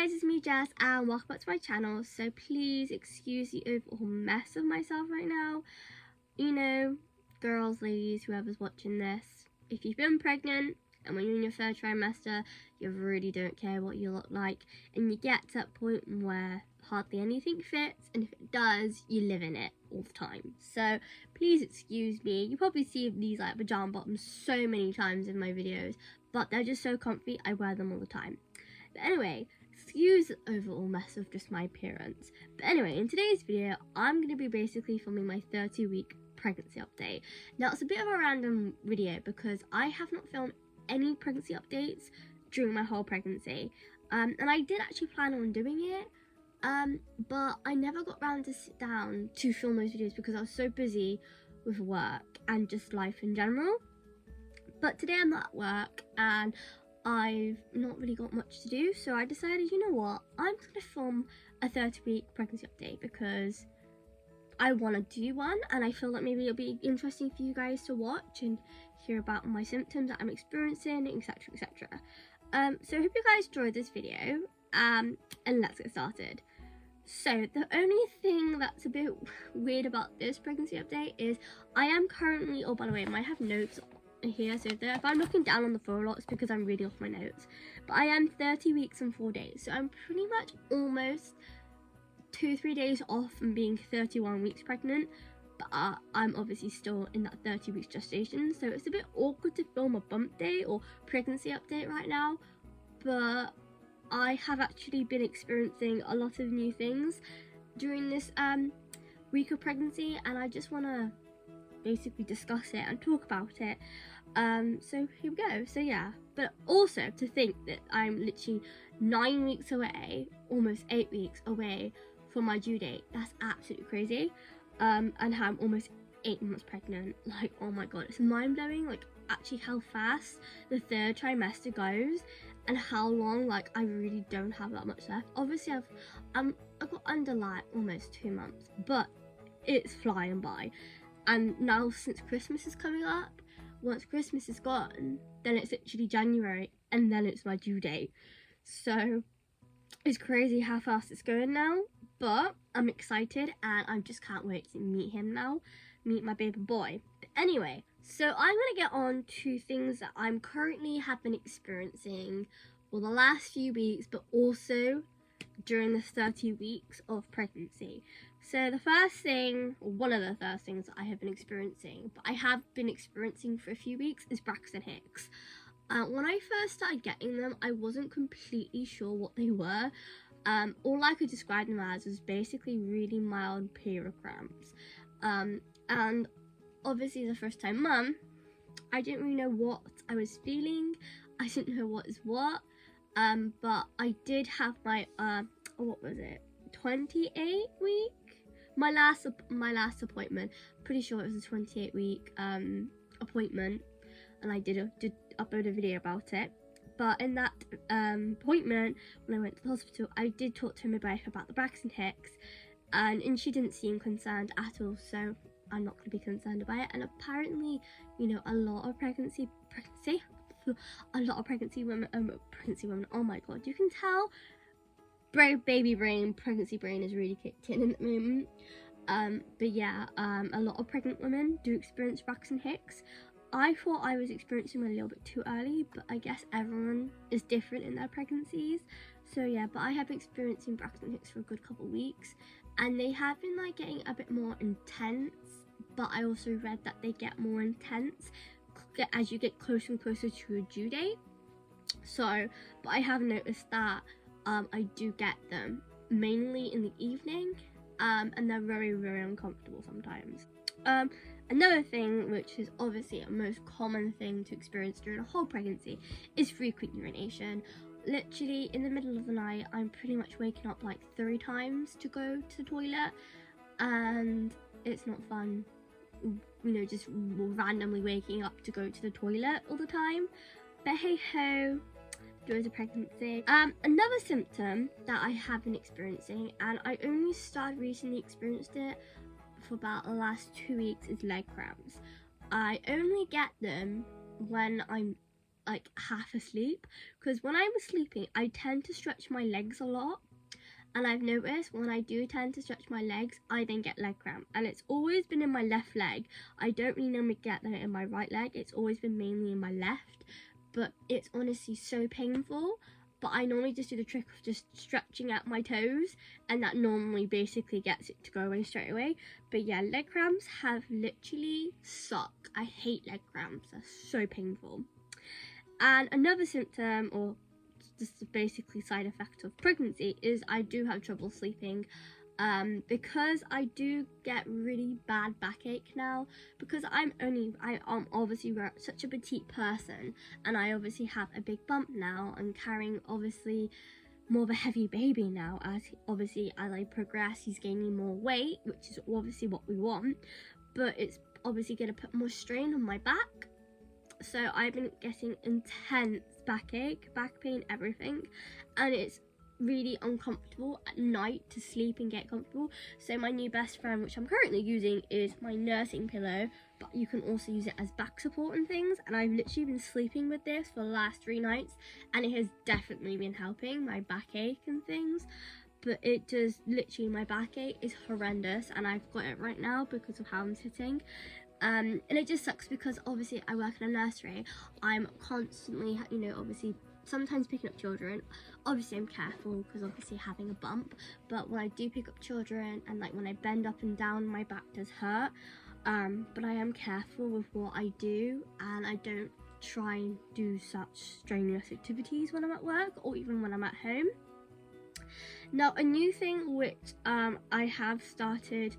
guys, it's me Jess and welcome back to my channel. So please excuse the overall mess of myself right now. You know, girls, ladies, whoever's watching this, if you've been pregnant and when you're in your third trimester, you really don't care what you look like, and you get to that point where hardly anything fits, and if it does, you live in it all the time. So please excuse me. You probably see these like pajama bottoms so many times in my videos, but they're just so comfy, I wear them all the time. But anyway, excuse the overall mess of just my appearance. But anyway, in today's video, I'm going to be basically filming my 30-week pregnancy update. Now, it's a bit of a random video because I have not filmed any pregnancy updates during my whole pregnancy. And I did actually plan on doing it, but I never got around to sit down to film those videos because I was so busy with work and just life in general. But today I'm not at work and I've not really got much to do, so I decided, you know what, I'm going to film a 30-week pregnancy update because I want to do one, and I feel like maybe it'll be interesting for you guys to watch and hear about my symptoms that I'm experiencing, etc, etc. So I hope you guys enjoyed this video, and let's get started. So the only thing that's a bit weird about this pregnancy update is I am currently, oh by the way, I might have notes here, so if I'm looking down on the floor a lot, it's because I'm reading off my notes. But I am 30 weeks and 4 days, so I'm pretty much almost 2-3 days off from being 31 weeks pregnant, but I'm obviously still in that 30 weeks gestation, so it's a bit awkward to film a bump day or pregnancy update right now. But I have actually been experiencing a lot of new things during this week of pregnancy, and I just want to basically discuss it and talk about it. So here we go. So yeah, but also to think that I'm literally 9 weeks away, almost 8 weeks away from my due date, that's absolutely crazy. And how I'm almost 8 months pregnant. Like, oh my god, it's mind-blowing, like actually how fast the third trimester goes and how long like I really don't have that much left. Obviously I've got under like almost 2 months, but it's flying by. And now since Christmas is coming up, once Christmas is gone, then it's literally January and then it's my due date. So it's crazy how fast it's going now, but I'm excited and I just can't wait to meet him now, meet my baby boy. But anyway, so I'm going to get on to things that I'm currently have been experiencing for the last few weeks, but also during the 30 weeks of pregnancy. So the first thing, or one of the first things that I have been experiencing, but I have been experiencing for a few weeks, is Braxton Hicks. When I first started getting them, I wasn't completely sure what they were. All I could describe them as was basically really mild period cramps. And obviously as a first time mum, I didn't really know what I was feeling. I didn't know what is what. But I did have my, what was it? 28 week? My last appointment. Pretty sure it was a 28 week appointment, and I did upload a video about it. But in that appointment, when I went to the hospital, I did talk to my midwife about the Braxton Hicks, and she didn't seem concerned at all. So I'm not going to be concerned about it. And apparently, you know, a lot of pregnancy women, oh my god, you can tell baby brain, pregnancy brain is really kicked in at the moment. But yeah, a lot of pregnant women do experience Braxton Hicks. I thought I was experiencing them a little bit too early, but I guess everyone is different in their pregnancies. So yeah, but I have been experiencing Braxton Hicks for a good couple of weeks, and they have been like getting a bit more intense, but I also read that they get more intense as you get closer and closer to your due date. So, but I have noticed that I do get them mainly in the evening, and they're very, very uncomfortable sometimes. Another thing, which is obviously a most common thing to experience during a whole pregnancy, is frequent urination. Literally in the middle of the night, I'm pretty much waking up like 3 times to go to the toilet, and it's not fun, you know, just randomly waking up to go to the toilet all the time. But hey ho, during the pregnancy. Another symptom that I have been experiencing, and I only started recently experienced it for about the last 2 weeks, is leg cramps. I only get them when I'm like half asleep, because when I'm sleeping I tend to stretch my legs a lot, and I've noticed when I do tend to stretch my legs, I then get leg cramp, and it's always been in my left leg. I don't really normally get that in my right leg. It's always been mainly in my left, but it's honestly so painful. But I normally just do the trick of just stretching out my toes, and that normally basically gets it to go away straight away. But yeah, leg cramps have literally suck. I hate leg cramps, they're so painful. And another symptom, or just basically side effect of pregnancy, is I do have trouble sleeping. Because I do get really bad backache now, because I am obviously such a petite person, and I obviously have a big bump now. I'm carrying obviously more of a heavy baby now, as I progress he's gaining more weight, which is obviously what we want, but it's obviously going to put more strain on my back. So I've been getting intense backache, back pain, everything, and it's really uncomfortable at night to sleep and get comfortable. So my new best friend, which I'm currently using, is my nursing pillow, but you can also use it as back support and things, and I've literally been sleeping with this for the last 3 nights, and it has definitely been helping my backache and things. But it does, literally my backache is horrendous, and I've got it right now because of how I'm sitting. And it just sucks because obviously I work in a nursery. I'm constantly, obviously sometimes picking up children. Obviously I'm careful because obviously having a bump, but when I do pick up children, and like when I bend up and down, my back does hurt. But I am careful with what I do, and I don't try and do such strenuous activities when I'm at work or even when I'm at home. Now, a new thing which I have started,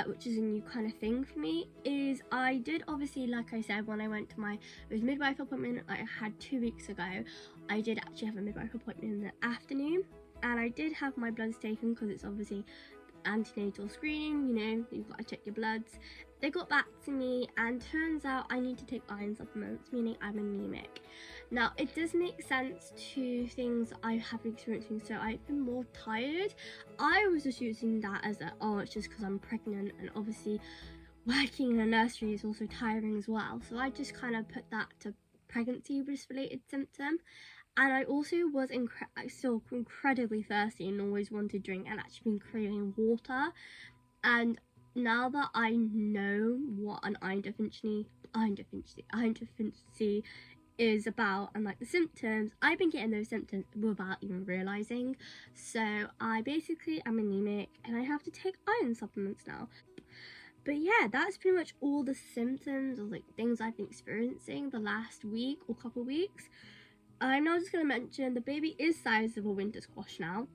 which is a new kind of thing for me, is I did obviously, like I said, when I went to my midwife appointment I had 2 weeks ago, I did actually have a midwife appointment in the afternoon, and I did have my bloods taken because it's obviously antenatal screening, you've got to check your bloods. They got back to me, and turns out I need to take iron supplements, meaning I'm anemic. Now, it does make sense to things I have been experiencing, so I've been more tired. I was just using that as it's just because I'm pregnant, and obviously working in a nursery is also tiring as well, so I just kind of put that to pregnancy-related symptom. And I also was still incredibly thirsty and always wanted to drink, and actually been craving water. And now that I know what an iron deficiency is about, and like the symptoms, I've been getting those symptoms without even realizing. So I basically am anemic, and I have to take iron supplements now. But yeah, that's pretty much all the symptoms or like things I've been experiencing the last week or couple weeks. I'm now just going to mention the baby is size of a winter squash now,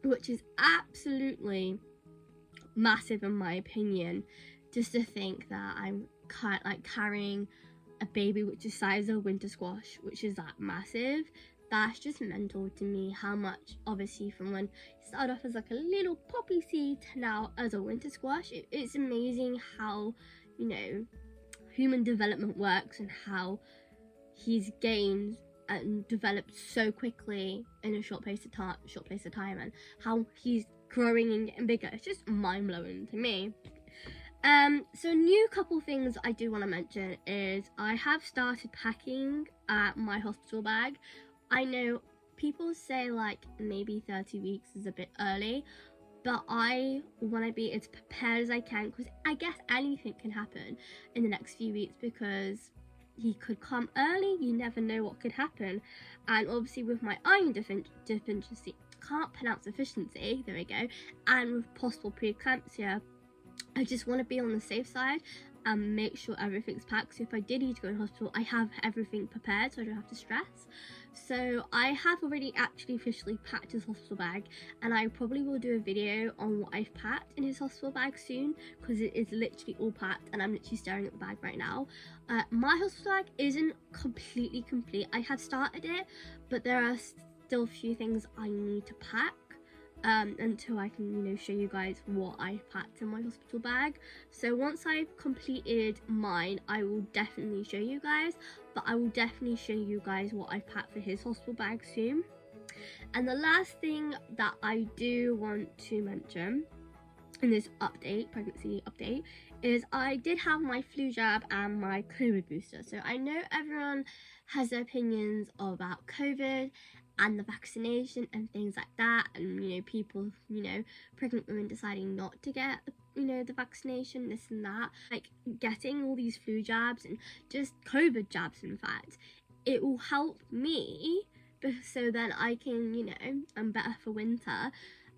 which is absolutely massive in my opinion. Just to think that I'm carrying a baby which is size of a winter squash, which is that massive, that's just mental to me. How much, obviously, from when he started off as like a little poppy seed to now as a winter squash. It's amazing how human development works, and how he's gained and developed so quickly in a short place of time, and how he's growing and getting bigger. It's just mind-blowing to me. So new couple things I do want to mention is I have started packing my hospital bag. I know people say like maybe 30 weeks is a bit early, but I want to be as prepared as I can, because I guess anything can happen in the next few weeks, because he could come early, you never know what could happen. And obviously with my iron deficiency, can't pronounce efficiency, there we go, and with possible preeclampsia, I just want to be on the safe side and make sure everything's packed. So if I did need to go to hospital, I have everything prepared so I don't have to stress. So I have already actually officially packed his hospital bag, and I probably will do a video on what I've packed in his hospital bag soon, because it is literally all packed, and I'm literally staring at the bag right now. My hospital bag isn't completely complete. I have started it, but there are still a few things I need to pack until I can show you guys what I've packed in my hospital bag. So once I've completed mine, I will definitely show you guys, but I will definitely show you guys what I've packed for his hospital bag soon. And the last thing that I do want to mention in this pregnancy update, is I did have my flu jab and my COVID booster. So I know everyone has their opinions about COVID and the vaccination and things like that, and people, pregnant women deciding not to get the vaccination, this and that, like getting all these flu jabs and just COVID jabs. In fact, it will help me, so then I can, I'm better for winter.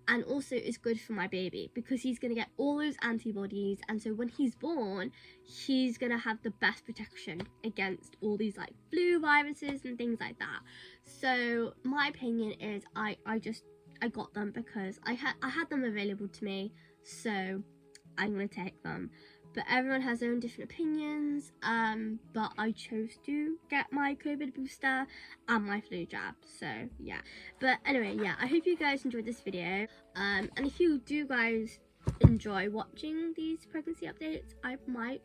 And also it's good for my baby because he's going to get all those antibodies, and so when he's born, he's going to have the best protection against all these like flu viruses and things like that. So my opinion is I got them because I had them available to me, so I'm going to take them. But everyone has their own different opinions, but I chose to get my COVID booster and my flu jab, so yeah. But anyway, yeah, I hope you guys enjoyed this video, and if you do guys enjoy watching these pregnancy updates, I might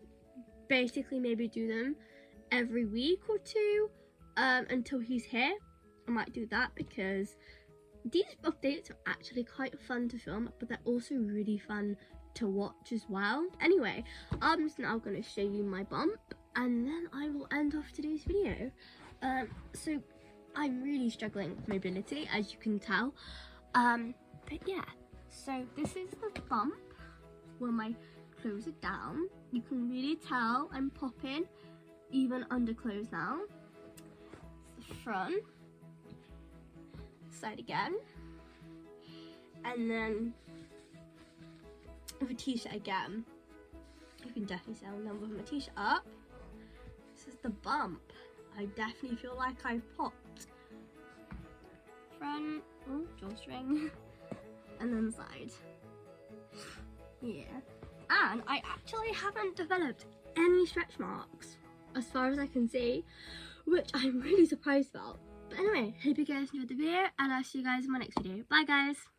basically maybe do them every week or two until he's here. I might do that because these updates are actually quite fun to film, but they're also really fun to watch as well. Anyway, I'm just now going to show you my bump, and then I will end off today's video. So I'm really struggling with mobility, as you can tell, but yeah, so this is the bump where my clothes are down. You can really tell I'm popping even under clothes now. It's the front side again, and then with a t-shirt again. You can definitely see I'm with my t-shirt up. This is the bump. I definitely feel like I've popped. Front, oh, drawstring, and then side. Yeah. And I actually haven't developed any stretch marks as far as I can see, which I'm really surprised about. But anyway, hope you guys enjoyed the video, and I'll see you guys in my next video. Bye guys!